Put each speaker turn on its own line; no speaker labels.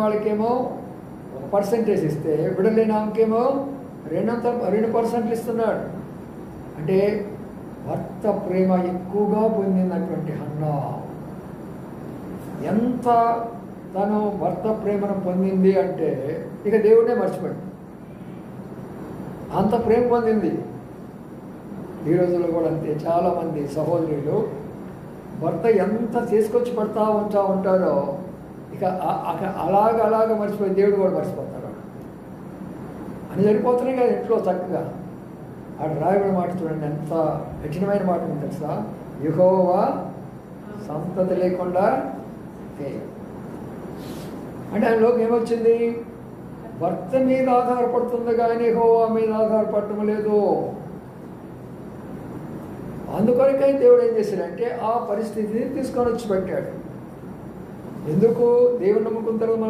వాళ్ళకేమో 1% ఇస్తే బిడ్డలేని ఆమెకేమో 2% ఇస్తున్నాడు. అంటే భర్త ప్రేమ ఎక్కువగా పొందినటువంటి హన్నా ఎంత తను భర్త ప్రేమను పొందింది అంటే ఇక దేవుడే మర్చిపోయింది, అంత ప్రేమ పొందింది. ఈ రోజుల్లో కూడా అంతే, చాలామంది సహోదరులు భర్త ఎంత తీసుకొచ్చి పడతా ఉంటారో ఇక అలాగ మర్చిపోయి దేవుడు కూడా మర్చిపోతారు అని జరిగిపోతున్నాయి కదా ఇంట్లో. చక్కగా ఆడ రాయబడిన మాట చూడండి, ఎంత కఠినమైన మాట ఉంది తెలుసా? యెహోవా సంతతి లేకుండా అంటే ఆయనలోకి ఏమొచ్చింది? భర్త మీద ఆధారపడుతుంది కానీ యెహోవా మీద ఆధారపడటం లేదు. అందుకొరకై దేవుడు ఏం చేశాడంటే ఆ పరిస్థితిని తీసుకొని వచ్చి పెట్టాడు. ఎందుకు? దేవుని నమ్ముకున్న తర్వాత